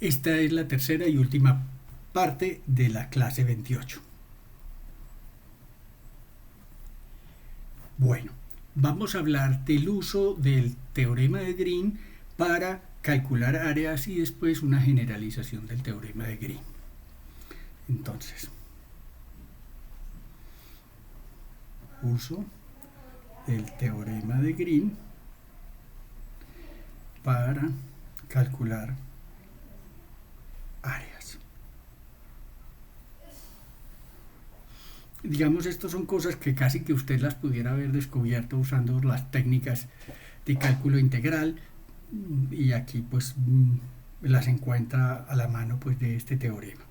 Esta es la tercera y última parte de la clase 28. Bueno, vamos a hablar del uso del teorema de Green para calcular áreas y después una generalización del teorema de Green. Entonces, uso del teorema de Green para calcular áreas. Digamos, estas son cosas que casi que usted las pudiera haber descubierto usando las técnicas de cálculo integral, y aquí pues las encuentra a la mano pues de este teorema.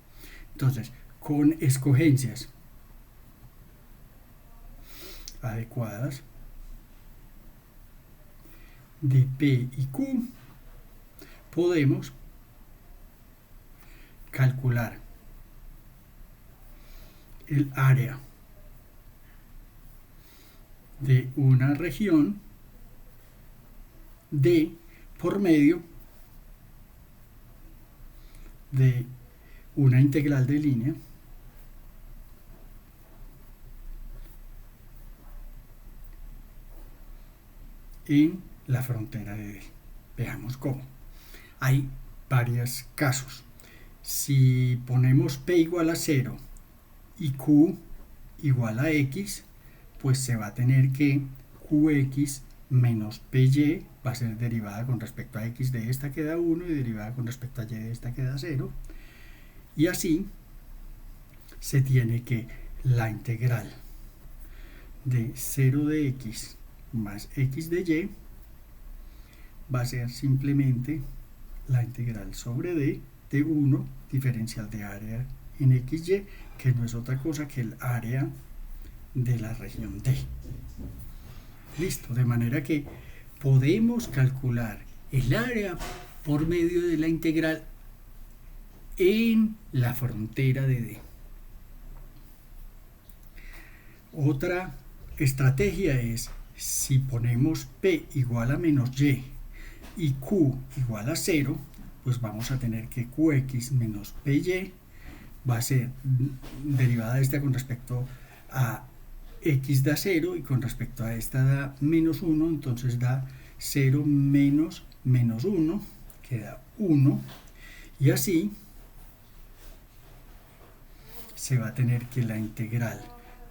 Entonces, con escogencias adecuadas de P y Q, podemos calcular el área de una región D por medio de una integral de línea en la frontera de D. Veamos cómo. Hay varios casos. Si ponemos P igual a 0 y Q igual a X, pues se va a tener que Qx menos Py va a ser derivada con respecto a X de esta queda 1 y derivada con respecto a Y de esta queda 0. Y así se tiene que la integral de 0 de X más X de Y va a ser simplemente la integral sobre D de 1 diferencial de área en XY, que no es otra cosa que el área de la región D. Listo, de manera que podemos calcular el área por medio de la integral en la frontera de D. Otra estrategia es, si ponemos P igual a menos Y Q igual a 0, pues vamos a tener que Qx menos Py va a ser derivada de esta con respecto a X da 0 y con respecto a esta da menos 1, entonces da 0 menos menos 1, queda 1, y así se va a tener que la integral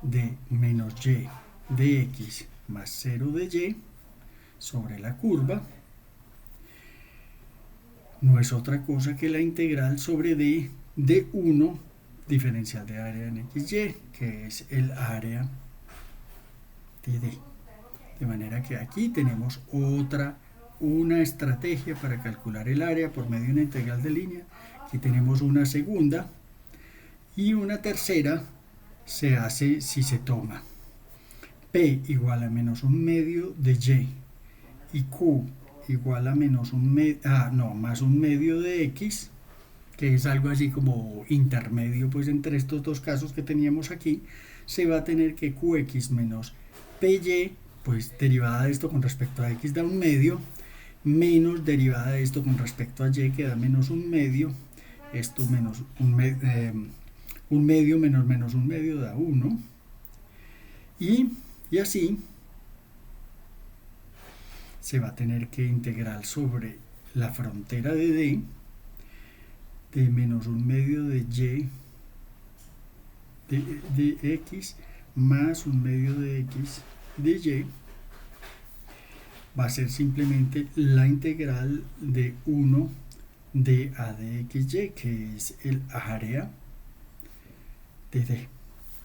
de menos Y de X más 0 de Y sobre la curva no es otra cosa que la integral sobre D de 1 diferencial de área en XY, que es el área de D. De manera que aquí tenemos una estrategia para calcular el área por medio de una integral de línea. Aquí tenemos una segunda, y una tercera se hace si se toma P igual a menos un medio de Y Q igual a menos más un medio de X, que es algo así como intermedio pues entre estos dos casos que teníamos aquí. Se va a tener que Qx menos Py, pues derivada de esto con respecto a X da un medio, menos derivada de esto con respecto a Y, que da menos un medio. Esto menos un medio menos menos un medio da 1, y así se va a tener que integrar sobre la frontera de D de menos un medio de Y de X más un medio de X de Y, va a ser simplemente la integral de 1 de A de XY, que es el área de D.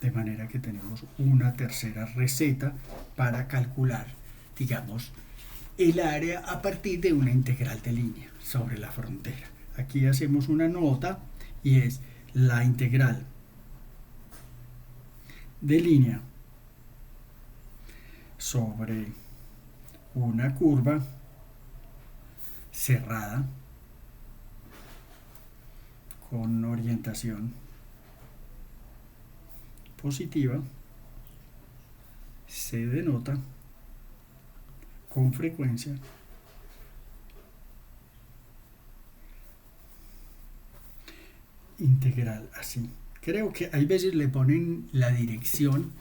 De manera que tenemos una tercera receta para calcular, digamos, el área a partir de una integral de línea sobre la frontera. Aquí hacemos una nota y es la integral de línea sobre una curva cerrada con orientación positiva se denota con frecuencia integral así. Creo que hay veces le ponen la dirección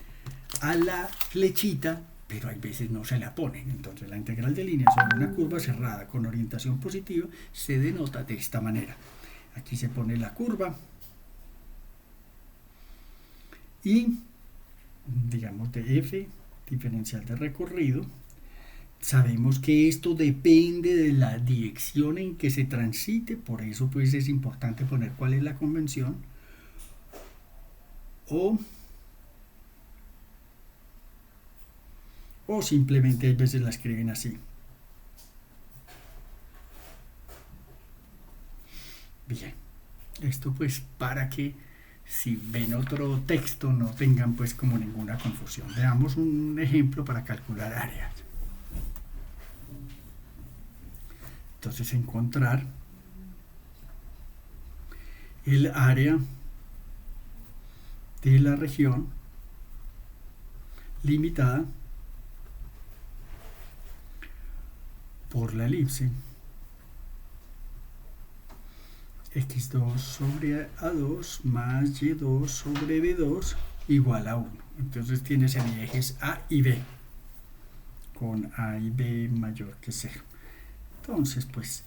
a la flechita, pero hay veces no se la ponen. Entonces la integral de línea sobre una curva cerrada con orientación positiva se denota de esta manera. Aquí se pone la curva y digamos de f diferencial de recorrido. Sabemos que esto depende de la dirección en que se transite, por eso pues es importante poner cuál es la convención. O simplemente hay veces la escriben así. Bien, esto pues para que si ven otro texto no tengan pues como ninguna confusión. Veamos un ejemplo para calcular áreas. Entonces encontrar el área de la región limitada por la elipse x2 sobre a2 más y2 sobre b2 igual a 1. Entonces tiene semiejes a y b con a y b mayor que 0. Entonces pues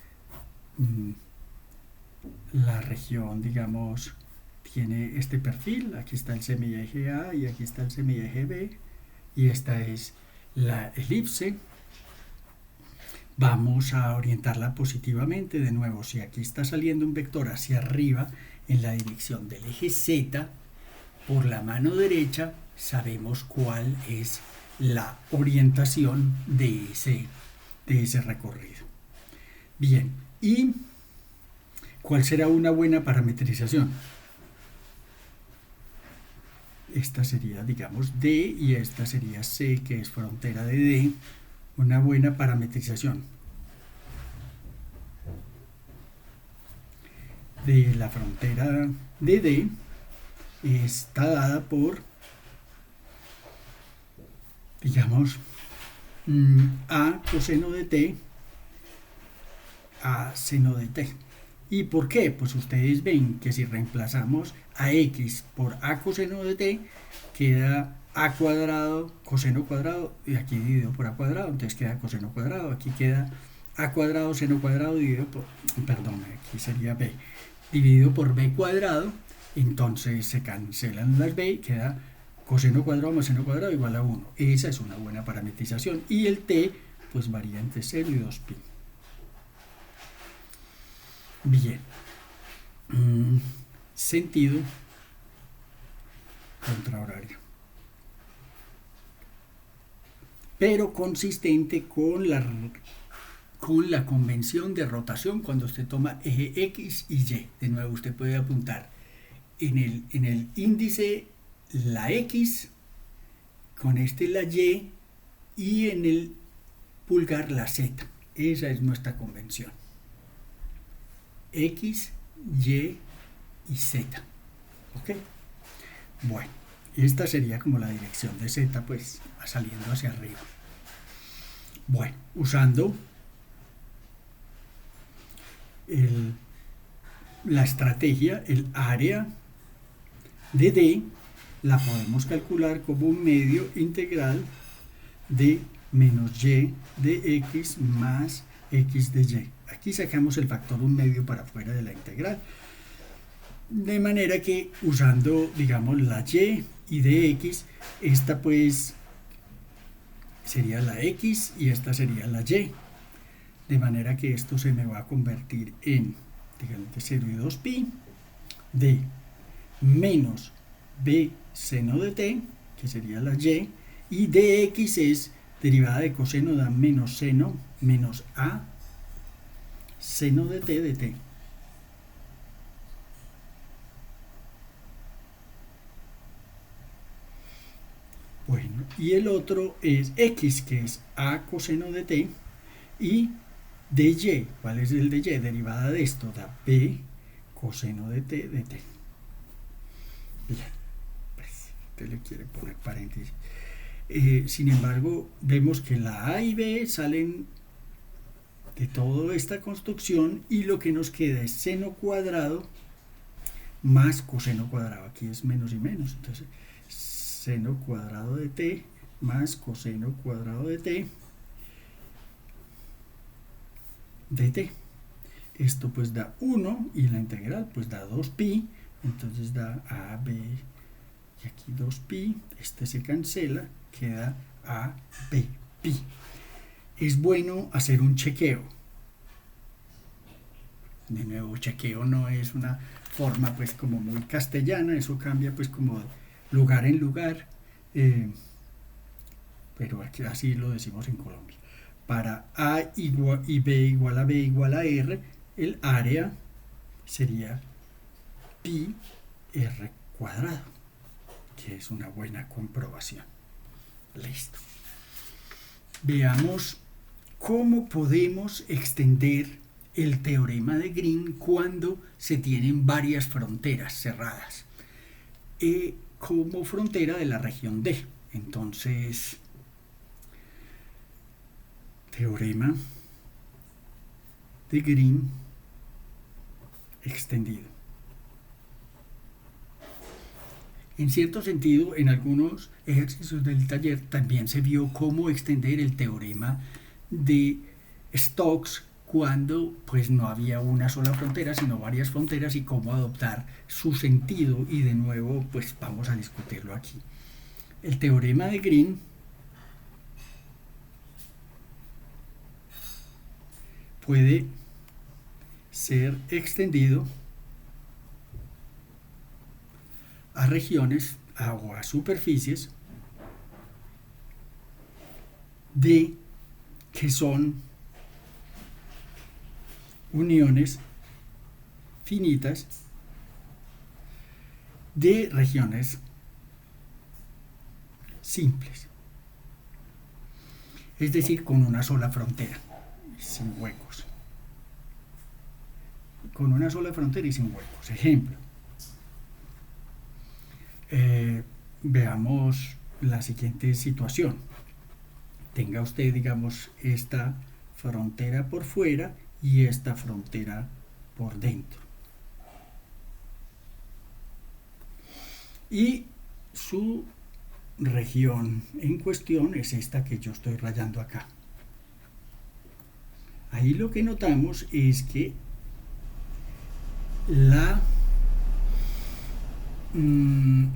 la región, digamos, tiene este perfil. Aquí está el semieje a y aquí está el semieje b y esta es la elipse. Vamos a orientarla positivamente. De nuevo, si aquí está saliendo un vector hacia arriba en la dirección del eje z, por la mano derecha sabemos cuál es la orientación de ese recorrido. Bien, ¿y cuál será una buena parametrización? Esta sería, digamos, D y esta sería C, que es frontera de D. Una buena parametrización de la frontera de D está dada por, digamos, A coseno de T a seno de T. ¿Y por qué? Pues ustedes ven que si reemplazamos a x por a coseno de T, queda a cuadrado, coseno cuadrado, y aquí dividido por a cuadrado, entonces queda coseno cuadrado, aquí queda a cuadrado, seno cuadrado, dividido por, perdón, aquí sería b, dividido por b cuadrado, entonces se cancelan las b y queda coseno cuadrado más seno cuadrado igual a 1. Esa es una buena parametrización, y el t pues varía entre 0 y 2pi. Bien, sentido contrahorario, pero consistente con la convención de rotación cuando usted toma eje X y Y. De nuevo, usted puede apuntar en el índice la X, con este la Y, y en el pulgar la Z. Esa es nuestra convención. X, Y y Z. ¿Ok? Bueno, esta sería como la dirección de Z, pues saliendo hacia arriba. Bueno, usando la estrategia, el área de D la podemos calcular como un medio integral de menos y de x más x de y. Aquí sacamos el factor 1/2 para fuera de la integral. De manera que usando, digamos, la y de x, esta pues sería la x y esta sería la y. De manera que esto se me va a convertir en, digamos, de 0 y 2pi de menos b seno de t, que sería la y de x es derivada de coseno da menos seno menos a seno de t. Bueno, y el otro es x, que es a coseno de t, y de y, ¿cuál es el de y? Derivada de esto da b coseno de t de t. Bien, pues usted le quiere poner paréntesis. Sin embargo, vemos que la a y b salen de toda esta construcción y lo que nos queda es seno cuadrado más coseno cuadrado. Aquí es menos y menos. Entonces, seno cuadrado de t más coseno cuadrado de t dt. Esto pues da 1 y la integral pues da 2pi, entonces da ab y aquí 2pi, este se cancela, queda ab pi. Es bueno hacer un chequeo. De nuevo, chequeo no es una forma pues como muy castellana, eso cambia pues como de lugar en lugar, pero aquí así lo decimos en Colombia. Para A igual, y B igual a B igual a R, el área sería pi r cuadrado, que es una buena comprobación. Listo. Veamos cómo podemos extender el teorema de Green cuando se tienen varias fronteras cerradas, como frontera de la región D. Entonces, teorema de Green extendido. En cierto sentido, en algunos ejercicios del taller también se vio cómo extender el teorema de Stokes cuando pues no había una sola frontera, sino varias fronteras, y cómo adoptar su sentido, y de nuevo pues vamos a discutirlo aquí. El teorema de Green puede ser extendido a regiones o a superficies de que son uniones finitas de regiones simples, es decir, con una sola frontera, sin huecos. Con una sola frontera y sin huecos. Ejemplo. Veamos la siguiente situación. Tenga usted, digamos, esta frontera por fuera y esta frontera por dentro. Y su región en cuestión es esta que yo estoy rayando acá. Ahí lo que notamos es que la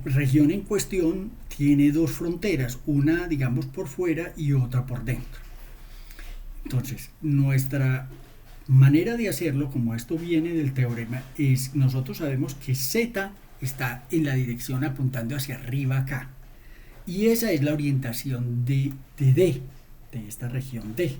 región en cuestión tiene dos fronteras, una digamos por fuera y otra por dentro. Entonces, nuestra manera de hacerlo, como esto viene del teorema, es nosotros sabemos que Z está en la dirección apuntando hacia arriba acá. Y esa es la orientación de D, de esta región D.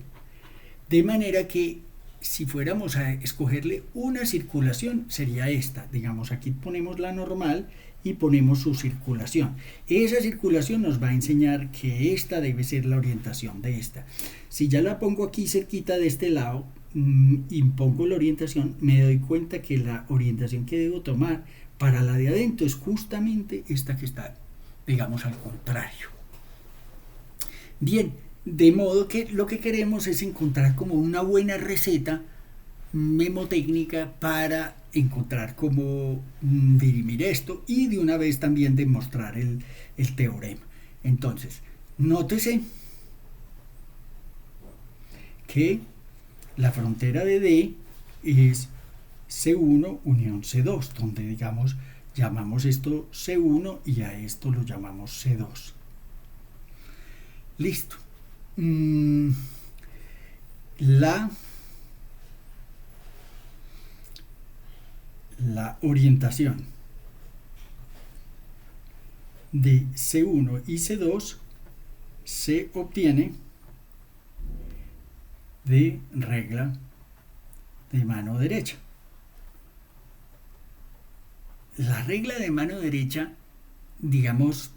De manera que si fuéramos a escogerle una circulación, sería esta. Digamos, aquí ponemos la normal y ponemos su circulación. Esa circulación nos va a enseñar que esta debe ser la orientación de esta. Si ya la pongo aquí cerquita de este lado y pongo la orientación, me doy cuenta que la orientación que debo tomar para la de adentro es justamente esta que está, digamos, al contrario. Bien, de modo que lo que queremos es encontrar como una buena receta memotécnica para encontrar cómo dirimir esto y de una vez también demostrar el teorema. Entonces, nótese que la frontera de D es C1 unión C2, donde digamos llamamos esto C1 y a esto lo llamamos C2. Listo. La orientación de C1 y C2 se obtiene de regla de mano derecha. La regla de mano derecha, digamos,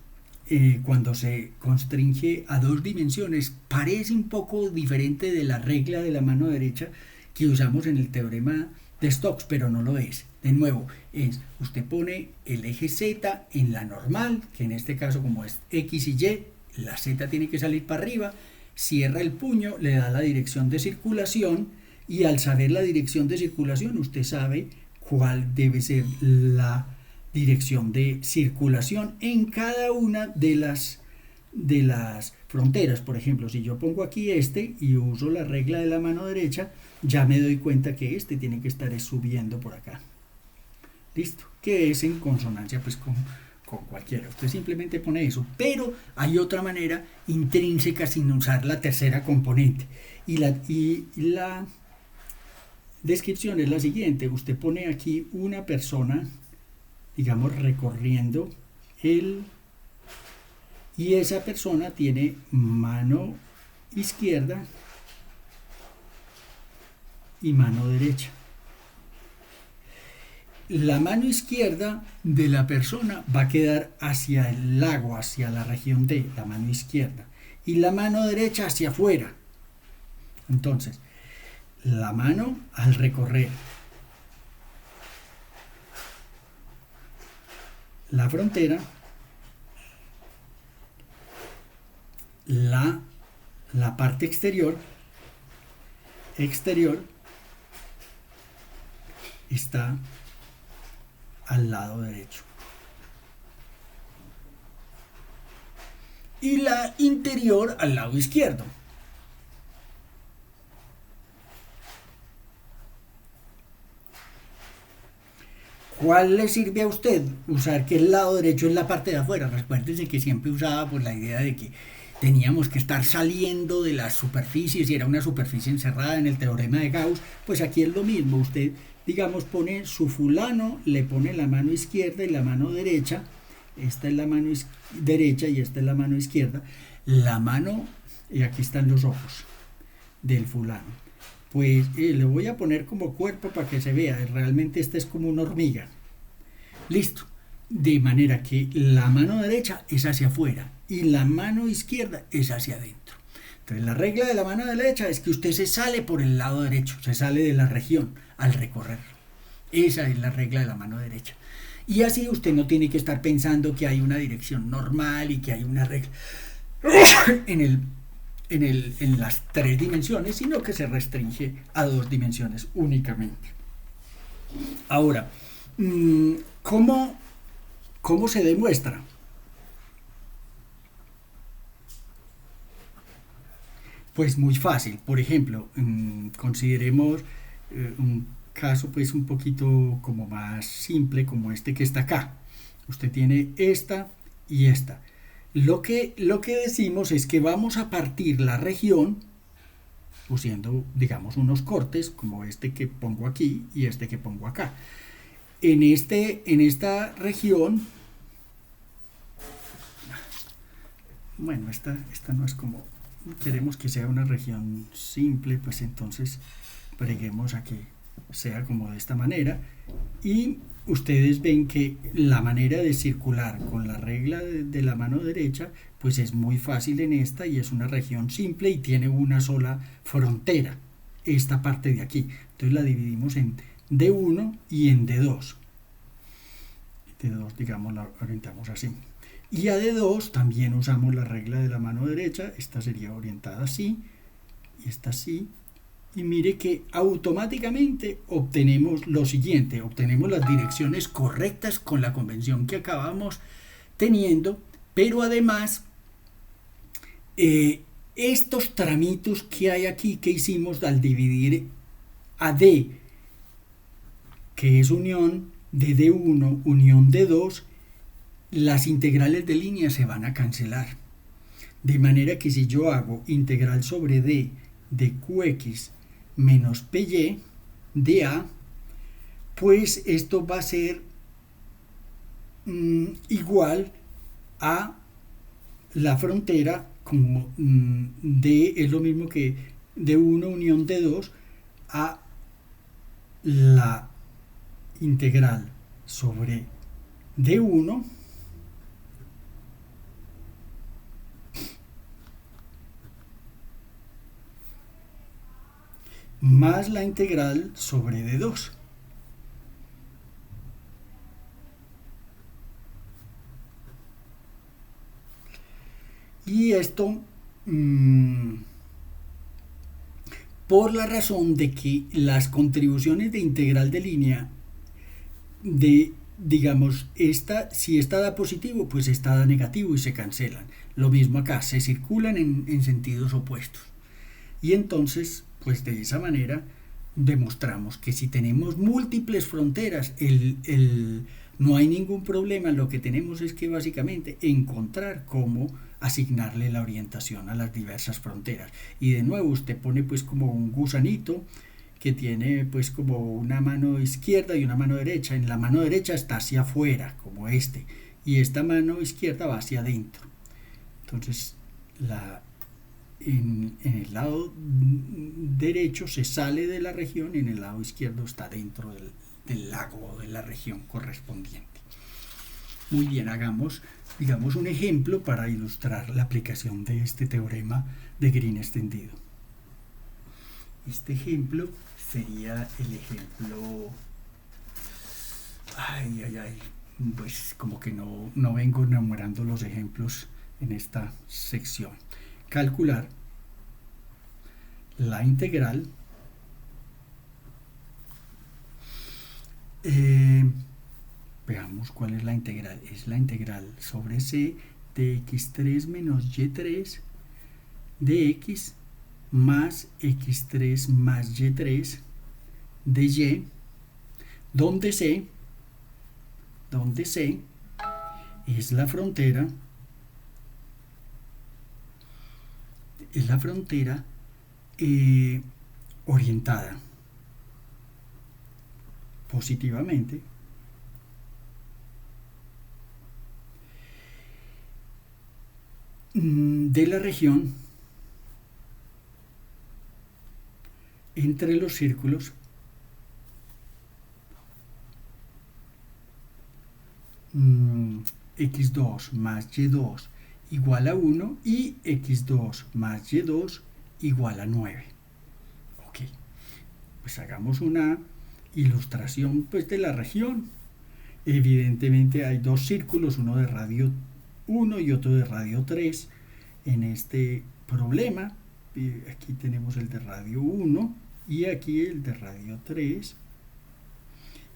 cuando se constringe a dos dimensiones, parece un poco diferente de la regla de la mano derecha que usamos en el teorema de Stokes, pero no lo es. De nuevo, usted pone el eje Z en la normal, que en este caso como es X y Y, la Z tiene que salir para arriba, cierra el puño, le da la dirección de circulación, y al saber la dirección de circulación usted sabe cuál debe ser la dirección de circulación en cada una de las fronteras. Por ejemplo, si yo pongo aquí este y uso la regla de la mano derecha, ya me doy cuenta que este tiene que estar subiendo por acá. Listo, que es en consonancia pues con cualquiera. Usted simplemente pone eso, pero hay otra manera intrínseca sin usar la tercera componente. Y la descripción es la siguiente: usted pone aquí una persona, digamos, recorriendo y esa persona tiene mano izquierda y mano derecha. La mano izquierda de la persona va a quedar hacia el lago, hacia la región D, la mano izquierda, y la mano derecha hacia afuera. Entonces, la mano al recorrer la frontera, la parte exterior está al lado derecho y la interior al lado izquierdo. ¿Cuál le sirve a usted? Usar que el lado derecho es la parte de afuera. Recuérdese que siempre usaba pues la idea de que teníamos que estar saliendo de las superficies y era una superficie encerrada en el teorema de Gauss. Pues aquí es lo mismo. Usted, digamos, pone su fulano, le pone la mano izquierda y la mano derecha. Esta es la mano derecha y esta es la mano izquierda. La mano, y aquí están los ojos del fulano. Pues le voy a poner como cuerpo para que se vea. Realmente esta es como una hormiga. Listo. De manera que la mano derecha es hacia afuera y la mano izquierda es hacia adentro. Entonces la regla de la mano derecha es que usted se sale por el lado derecho, se sale de la región al recorrer. Esa es la regla de la mano derecha. Y así usted no tiene que estar pensando que hay una dirección normal y que hay una regla en las 3 dimensiones, sino que se restringe a 2 dimensiones únicamente. Ahora, ¿cómo se demuestra? Pues muy fácil. Por ejemplo, consideremos un caso pues un poquito como más simple, como este que está acá. Usted tiene esta y esta. Lo que decimos es que vamos a partir la región usando, digamos, unos cortes como este que pongo aquí y este que pongo acá. En esta región, bueno, esta no es como, queremos que sea una región simple, pues entonces breguemos a que sea como de esta manera. Y ustedes ven que la manera de circular con la regla de la mano derecha pues es muy fácil en esta y es una región simple y tiene una sola frontera, esta parte de aquí. Entonces la dividimos en D1 y en D2. D2, digamos, la orientamos así. Y a D2 también usamos la regla de la mano derecha. Esta sería orientada así y esta así. Y mire que automáticamente obtenemos lo siguiente: obtenemos las direcciones correctas con la convención que acabamos teniendo, pero además estos tramitos que hay aquí que hicimos al dividir a D, que es unión de D1, unión de D2, las integrales de línea se van a cancelar. De manera que si yo hago integral sobre D de QX menos PY de A, pues esto va a ser igual a la frontera como D es lo mismo que D1 unión D2 a la integral sobre D1 más la integral sobre D2. Y esto por la razón de que las contribuciones de integral de línea de digamos, si esta da positivo, pues esta da negativo y se cancelan. Lo mismo acá, se circulan en sentidos opuestos. Y entonces, pues de esa manera demostramos que si tenemos múltiples fronteras, no hay ningún problema. Lo que tenemos es que básicamente encontrar cómo asignarle la orientación a las diversas fronteras. Y de nuevo usted pone pues como un gusanito que tiene pues como una mano izquierda y una mano derecha. En la mano derecha está hacia afuera, como este, y esta mano izquierda va hacia adentro. Entonces en el lado derecho se sale de la región y en el lado izquierdo está dentro del lago o de la región correspondiente. Muy bien, hagamos digamos un ejemplo para ilustrar la aplicación de este teorema de Green extendido. Este ejemplo sería el ejemplo, pues como que no vengo enumerando los ejemplos en esta sección. Calcular la integral veamos cuál es la integral. Es la integral sobre c de x3 menos y3 de x más x3 más y3 de y, donde c es la frontera orientada positivamente de la región entre los círculos x2 más y2 igual a 1 y x2 más y2 igual a 9. Ok, pues hagamos una ilustración pues de la región. Evidentemente hay dos círculos, uno de radio 1 y otro de radio 3 en este problema. Aquí tenemos el de radio 1 y aquí el de radio 3,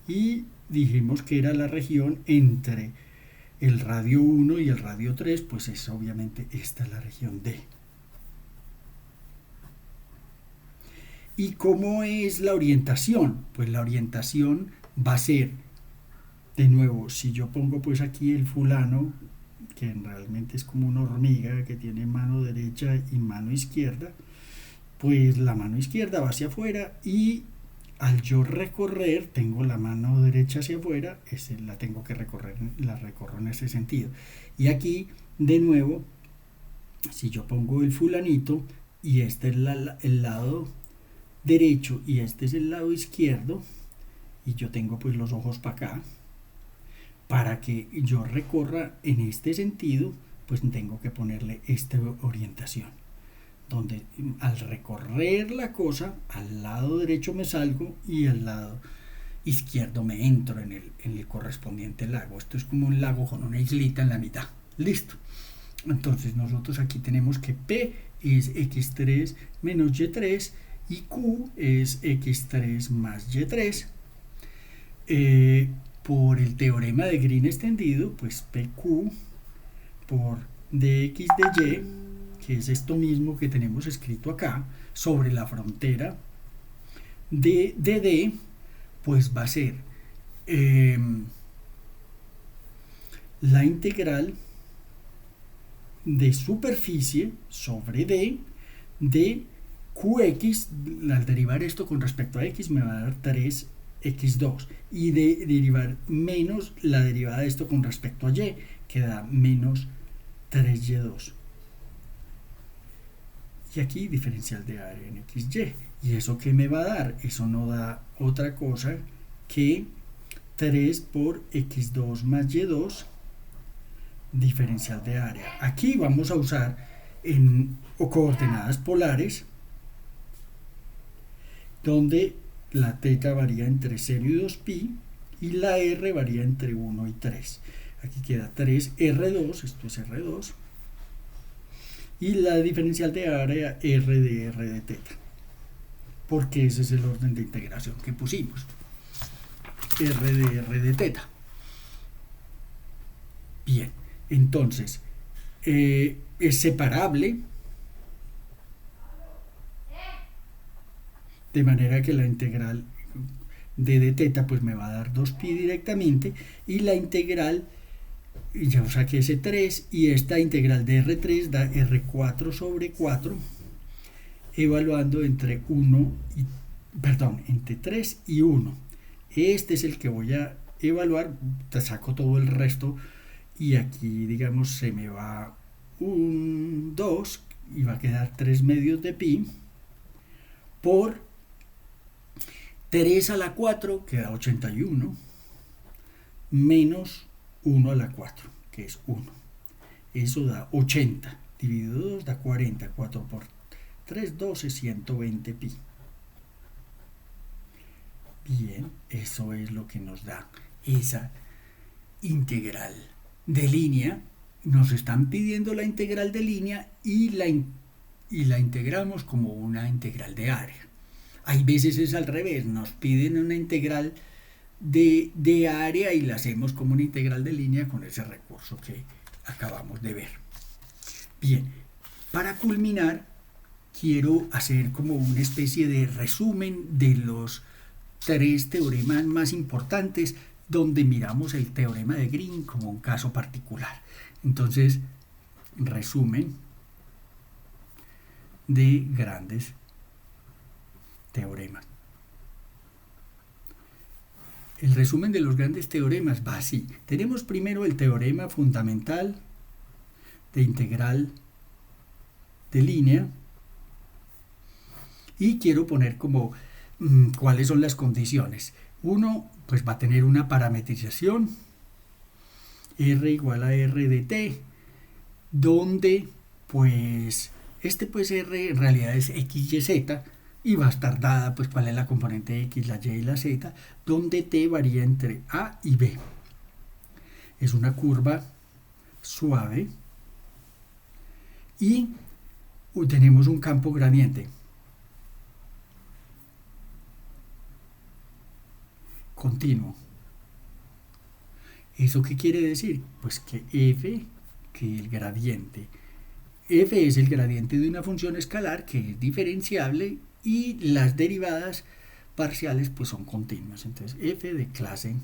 y dijimos que era la región entre el radio 1 y el radio 3, pues es obviamente esta es la región D. ¿Y cómo es la orientación? Pues la orientación va a ser, de nuevo, si yo pongo pues aquí el fulano, que realmente es como una hormiga que tiene mano derecha y mano izquierda, pues la mano izquierda va hacia afuera y al yo recorrer, tengo la mano derecha hacia afuera, la tengo que recorrer, la recorro en ese sentido. Y aquí, de nuevo, si yo pongo el fulanito y este es el lado derecho y este es el lado izquierdo, y yo tengo pues los ojos para acá, para que yo recorra en este sentido, pues tengo que ponerle esta orientación, donde al recorrer la cosa, al lado derecho me salgo y al lado izquierdo me entro en el correspondiente lago. Esto es como un lago con una islita en la mitad. Listo. Entonces nosotros aquí tenemos que P es x3 menos y3 y Q es x3 más y3. Por el teorema de Green extendido, pues PQ por dx de y, que es esto mismo que tenemos escrito acá, sobre la frontera de D, pues va a ser la integral de superficie sobre D de Qx. Al derivar esto con respecto a x me va a dar 3x2, y de derivar menos la derivada de esto con respecto a y, que da menos 3y2. Y aquí diferencial de área en xy. ¿Y eso qué me va a dar? Eso no da otra cosa que 3 por x2 más y2 diferencial de área. Aquí vamos a usar coordenadas polares, donde la teta varía entre 0 y 2pi y la r varía entre 1 y 3. Aquí queda 3r2, esto es r2, y la diferencial de área r de teta, porque ese es el orden de integración que pusimos, r de teta. Bien, entonces es separable, de manera que la integral de teta pues me va a dar 2pi directamente, y la integral, ya saqué ese 3, y esta integral de R3 da R4 sobre 4, evaluando entre 3 y 1. Este es el que voy a evaluar, te saco todo el resto, y aquí digamos se me va un 2 y va a quedar 3 medios de pi por 3 a la 4 queda 81 menos 1 a la 4 que es 1. Eso da 80 dividido 2 da 40, 4 por 3, 12, 120 pi. Bien, eso es lo que nos da esa integral de línea. Nos están pidiendo la integral de línea y la integramos como una integral de área. Hay veces es al revés, nos piden una integral de área y la hacemos como una integral de línea con ese recurso que acabamos de ver. Bien, para culminar, quiero hacer como una especie de resumen de los 3 teoremas más importantes, donde miramos el teorema de Green como un caso particular. Entonces, resumen de grandes teoremas. El resumen de los grandes teoremas va así. Tenemos primero el teorema fundamental de integral de línea, y quiero poner como cuáles son las condiciones. Uno, pues va a tener una parametrización r igual a r de t, donde pues pues r en realidad es x, y, z, y va a estar dada pues cuál es la componente x, la y y la z, donde t varía entre a y b. Es una curva suave y tenemos un campo gradiente continuo. ¿Eso qué quiere decir? Pues que f, que el gradiente, f es el gradiente de una función escalar que es diferenciable y las derivadas parciales pues son continuas. Entonces f de clase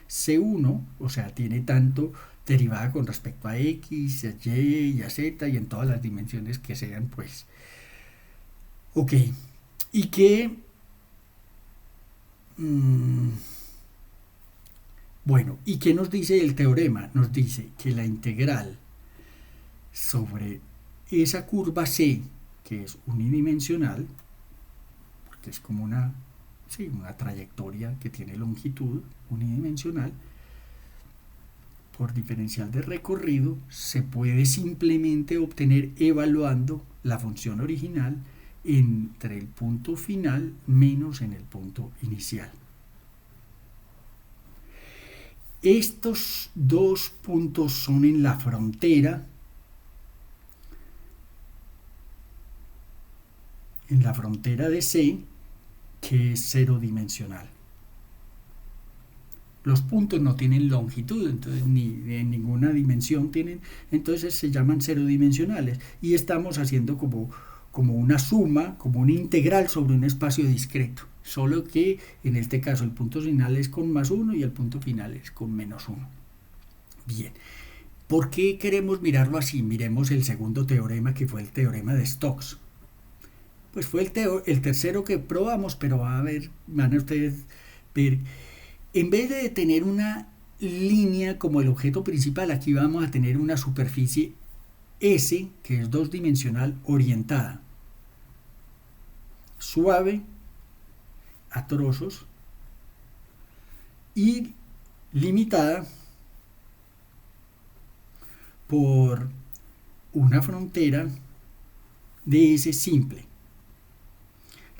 C1, o sea, tiene tanto derivada con respecto a x, a y, a z y en todas las dimensiones que sean, pues. Ok, y que bueno, ¿y qué nos dice el teorema? Nos dice que la integral sobre esa curva C, que es unidimensional, porque es como una trayectoria que tiene longitud unidimensional, por diferencial de recorrido, se puede simplemente obtener evaluando la función original entre el punto final menos en el punto inicial. Estos dos puntos son en la frontera de C, que es cero dimensional. Los puntos no tienen longitud, entonces ni en ninguna dimensión tienen, entonces se llaman cero dimensionales, y estamos haciendo como una suma, como una integral sobre un espacio discreto, solo que en este caso el punto final es con +1 y el punto final es con -1. Bien, ¿por qué queremos mirarlo así? Miremos el segundo teorema, que fue el teorema de Stokes. Pues fue el tercero que probamos, pero van a ustedes ver, en vez de tener una línea como el objeto principal, aquí vamos a tener una superficie S, que es 2-dimensional orientada, suave, a trozos, y limitada por una frontera de S simple.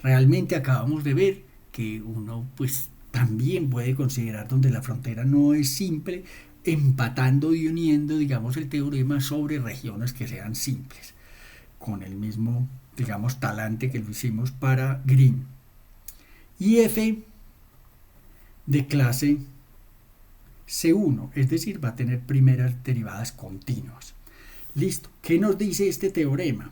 Realmente acabamos de ver que uno pues también puede considerar donde la frontera no es simple, empatando y uniendo, digamos, el teorema sobre regiones que sean simples, con el mismo, digamos, talante que lo hicimos para Green. Y f de clase C1, es decir, va a tener primeras derivadas continuas. Listo. ¿Qué nos dice este teorema?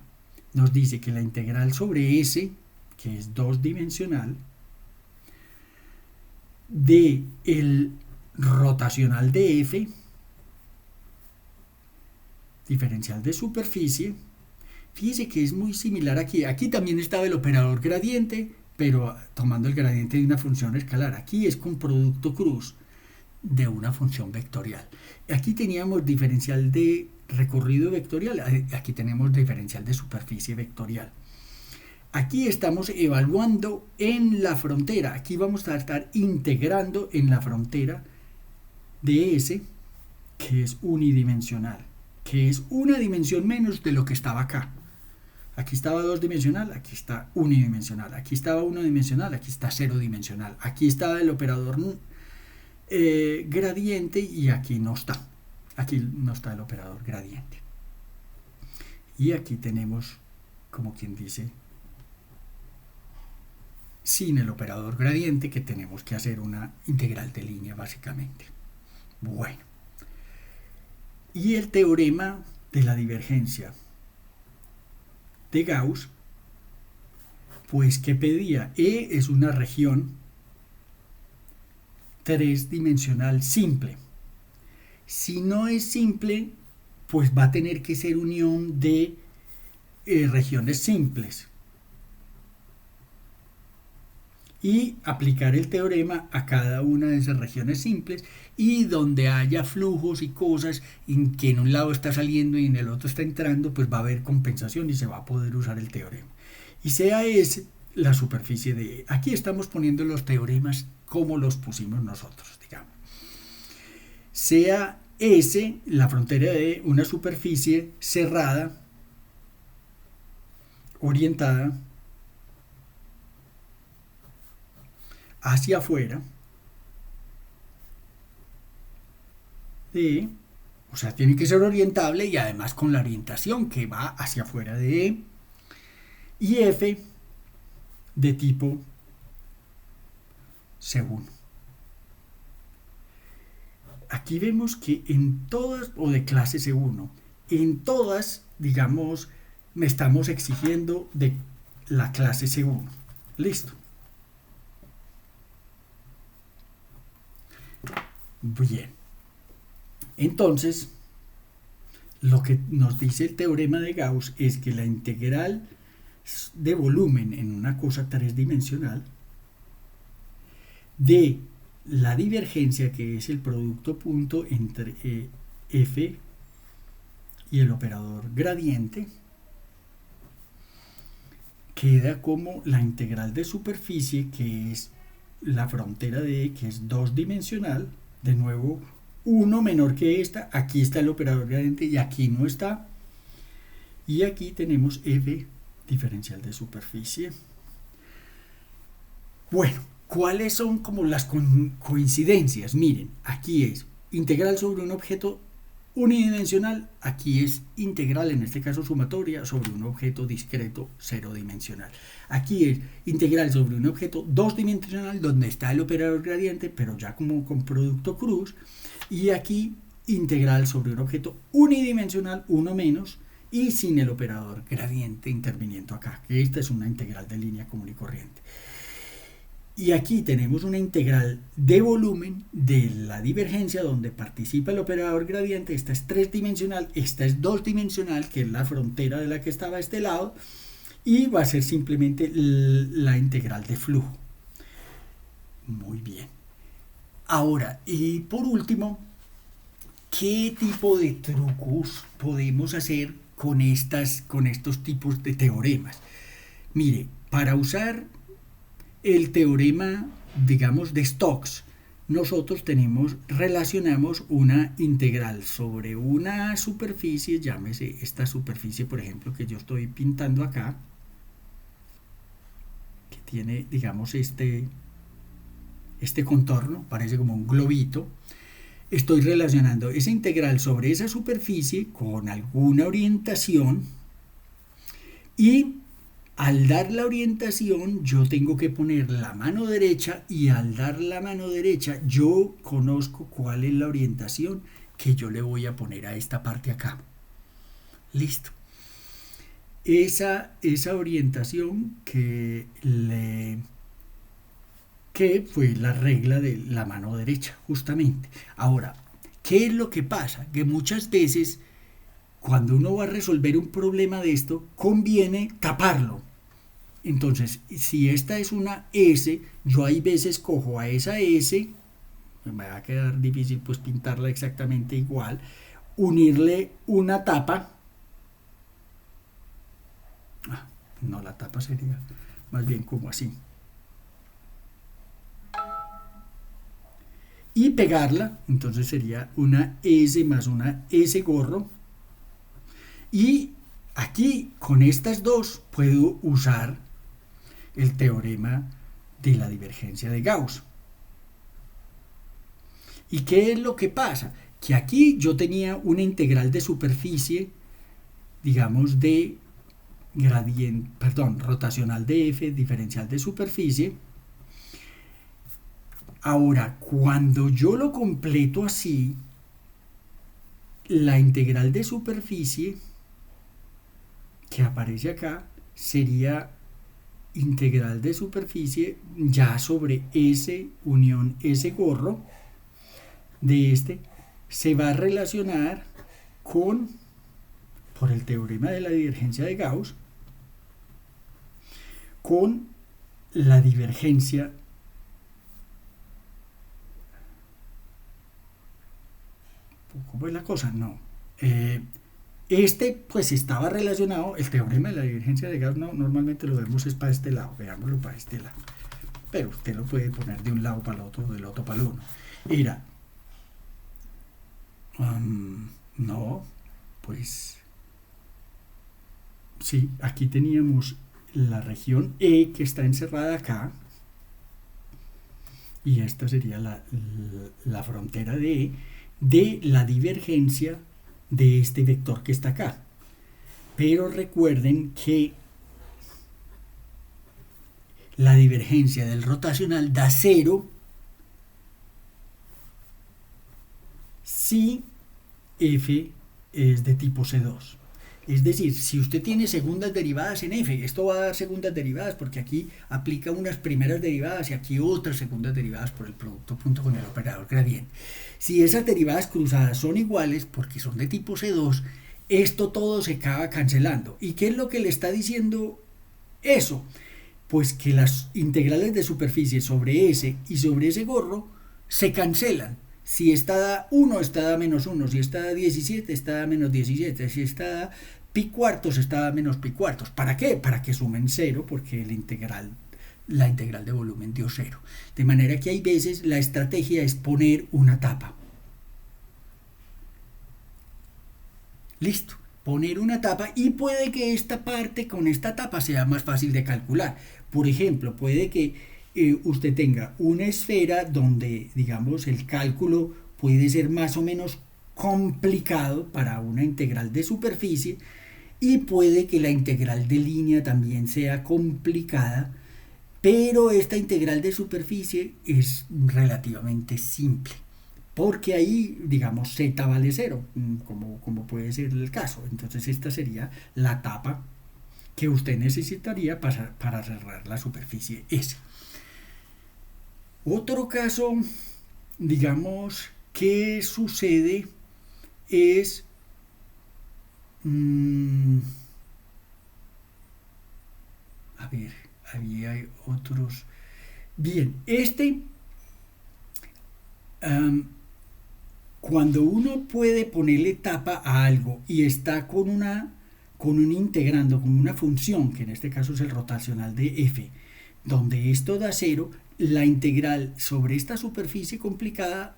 Nos dice que la integral sobre S, que es dos-dimensional, de el rotacional de F, diferencial de superficie, fíjese que es muy similar aquí. Aquí también estaba el operador gradiente, pero tomando el gradiente de una función escalar. Aquí es con producto cruz de una función vectorial. Aquí teníamos diferencial de recorrido vectorial, aquí tenemos diferencial de superficie vectorial. Aquí estamos evaluando en la frontera, aquí vamos a estar integrando en la frontera de S, que es unidimensional, que es una dimensión menos de lo que estaba acá. Aquí estaba dos-dimensional, aquí está unidimensional, aquí estaba uno-dimensional, aquí está cero-dimensional, aquí estaba el operador gradiente y aquí no está. Aquí no está el operador gradiente. Y aquí tenemos, como quien dice, sin el operador gradiente, que tenemos que hacer una integral de línea básicamente. Bueno. Y el teorema de la divergencia de Gauss, pues ¿qué pedía? E es una región tres-dimensional simple. Si no es simple, pues va a tener que ser unión de regiones simples. Y aplicar el teorema a cada una de esas regiones simples, y donde haya flujos y cosas en que en un lado está saliendo y en el otro está entrando, pues va a haber compensación y se va a poder usar el teorema. Y sea S la superficie de E. Aquí estamos poniendo los teoremas como los pusimos nosotros, digamos. Sea S la frontera de una superficie cerrada, orientada hacia afuera de E, o sea, tiene que ser orientable y además con la orientación que va hacia afuera de E, y F de tipo C1. Aquí vemos que en todas, o de clase C1, en todas, digamos, me estamos exigiendo de la clase C1. Listo. Bien. Entonces, lo que nos dice el teorema de Gauss es que la integral de volumen en una cosa tres-dimensional de la divergencia, que es el producto punto entre F y el operador gradiente, queda como la integral de superficie, que es la frontera de E, que es dos-dimensional, de nuevo uno menor que esta, aquí está el operador gradiente y aquí no está, y aquí tenemos F diferencial de superficie. Bueno, ¿cuáles son como las coincidencias? Miren, aquí es integral sobre un objeto unidimensional, aquí es integral, en este caso sumatoria, sobre un objeto discreto cero-dimensional. Aquí es integral sobre un objeto dos-dimensional, donde está el operador gradiente, pero ya como con producto cruz, y aquí integral sobre un objeto unidimensional, uno menos, y sin el operador gradiente interviniendo acá, que esta es una integral de línea común y corriente. Y aquí tenemos una integral de volumen de la divergencia donde participa el operador gradiente. Esta es tres-dimensional, esta es dos-dimensional, que es la frontera de la que estaba a este lado, y va a ser simplemente la integral de flujo. Muy bien. Ahora, y por último, ¿qué tipo de trucos podemos hacer con estos tipos de teoremas? Mire, para usar el teorema, digamos, de Stokes, nosotros relacionamos una integral sobre una superficie, llámese esta superficie, por ejemplo, que yo estoy pintando acá, que tiene, digamos, este contorno, parece como un globito. Estoy relacionando esa integral sobre esa superficie con alguna orientación y Al dar la orientación, yo tengo que poner la mano derecha y al dar la mano derecha, yo conozco cuál es la orientación que yo le voy a poner a esta parte acá. Listo. Esa orientación que fue la regla de la mano derecha, justamente. Ahora, ¿qué es lo que pasa? Que muchas veces cuando uno va a resolver un problema de esto, conviene taparlo. Entonces, si esta es una S, yo hay veces cojo a esa S, me va a quedar difícil pues pintarla exactamente igual, unirle una tapa. No, la tapa sería más bien como así. Y pegarla, entonces sería una S más una S gorro. Y aquí, con estas dos, puedo usar el teorema de la divergencia de Gauss. ¿Y qué es lo que pasa? Que aquí yo tenía una integral de superficie, digamos, de gradiente, rotacional de f, diferencial de superficie. Ahora, cuando yo lo completo así, la integral de superficie que aparece acá sería integral de superficie ya sobre S unión S gorro de este, se va a relacionar con, por el teorema de la divergencia de Gauss, con la divergencia ¿cómo es la cosa? No. Pues estaba relacionado, el teorema de la divergencia de Gauss, no, normalmente lo vemos es para este lado, veámoslo para este lado. Pero usted lo puede poner de un lado para el otro, del otro para el uno. Era, no, pues, sí, aquí teníamos la región E que está encerrada acá, y esta sería la frontera de E, de la divergencia de este vector que está acá. Pero recuerden que la divergencia del rotacional da 0 si f es de tipo C2. Es decir, si usted tiene segundas derivadas en f, esto va a dar segundas derivadas porque aquí aplica unas primeras derivadas y aquí otras segundas derivadas por el producto punto con el operador gradiente. Si esas derivadas cruzadas son iguales porque son de tipo C2, esto todo se acaba cancelando. ¿Y qué es lo que le está diciendo eso? Pues que las integrales de superficie sobre S y sobre ese gorro se cancelan. Si esta da 1, esta da menos 1. Si esta da 17, esta da menos 17. Si esta da pi cuartos, esta da menos pi cuartos. ¿Para qué? Para que sumen 0, porque la integral de volumen dio 0. De manera que hay veces la estrategia es poner una tapa. Listo. Poner una tapa y puede que esta parte con esta tapa sea más fácil de calcular. Por ejemplo, puede que usted tenga una esfera donde, digamos, el cálculo puede ser más o menos complicado para una integral de superficie y puede que la integral de línea también sea complicada, pero esta integral de superficie es relativamente simple. Porque ahí, digamos, z vale 0, como puede ser el caso. Entonces esta sería la tapa que usted necesitaría para cerrar la superficie S. Otro caso, digamos, que sucede es a ver, había otros. Bien, cuando uno puede ponerle tapa a algo y está con un integrando, con una función, que en este caso es el rotacional de f, donde esto da 0, la integral sobre esta superficie complicada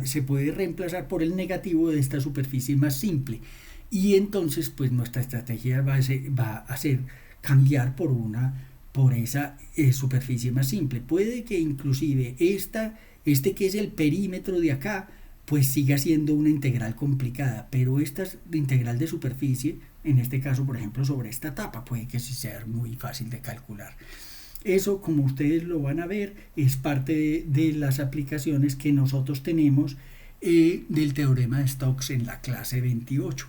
se puede reemplazar por el negativo de esta superficie más simple. Y entonces, pues nuestra estrategia va a ser cambiar por esa superficie más simple. Puede que inclusive este que es el perímetro de acá, pues siga siendo una integral complicada, pero esta integral de superficie, en este caso, por ejemplo, sobre esta etapa, puede que sí sea muy fácil de calcular. Eso, como ustedes lo van a ver, es parte de las aplicaciones que nosotros tenemos del teorema de Stokes en la clase 28,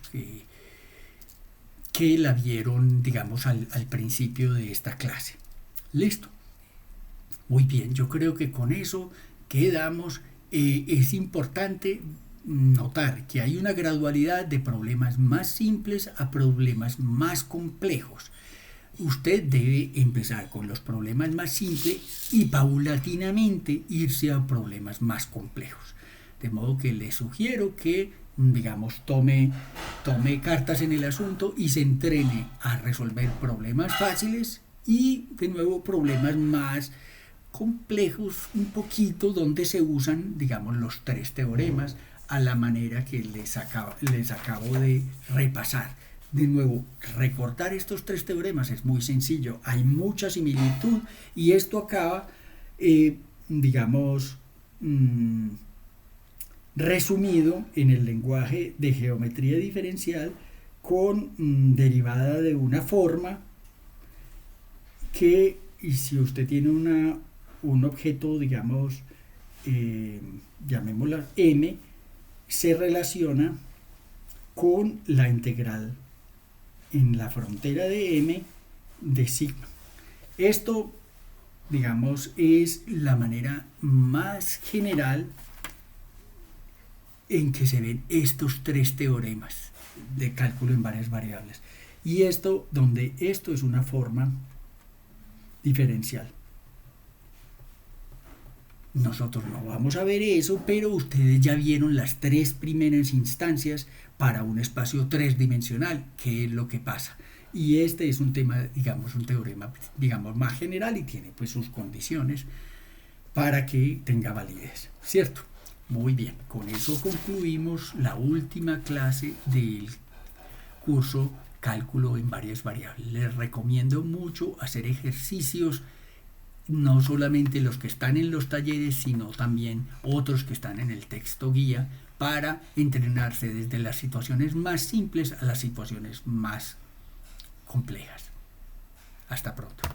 que la vieron, digamos, al principio de esta clase. Listo. Muy bien, yo creo que con eso quedamos. Es importante notar que hay una gradualidad de problemas más simples a problemas más complejos. Usted debe empezar con los problemas más simples y paulatinamente irse a problemas más complejos. De modo que le sugiero que, digamos, tome cartas en el asunto y se entrene a resolver problemas fáciles y, de nuevo, problemas más complejos un poquito, donde se usan, digamos, los tres teoremas a la manera que les acabo de repasar. De nuevo, recortar estos tres teoremas es muy sencillo, hay mucha similitud y esto acaba, digamos, resumido en el lenguaje de geometría diferencial con derivada de una forma que, y si usted tiene un objeto, digamos, llamémosla m, se relaciona con la integral en la frontera de m de sigma. Esto, digamos, es la manera más general en que se ven estos tres teoremas de cálculo en varias variables. Y esto, donde esto es una forma diferencial. Nosotros no vamos a ver eso, pero ustedes ya vieron las tres primeras instancias para un espacio tridimensional, qué es lo que pasa. Y este es un tema, digamos, un teorema, digamos, más general y tiene pues sus condiciones para que tenga validez, ¿cierto? Muy bien, con eso concluimos la última clase del curso Cálculo en varias variables. Les recomiendo mucho hacer ejercicios, no solamente los que están en los talleres, sino también otros que están en el texto guía, para entrenarse desde las situaciones más simples a las situaciones más complejas. Hasta pronto.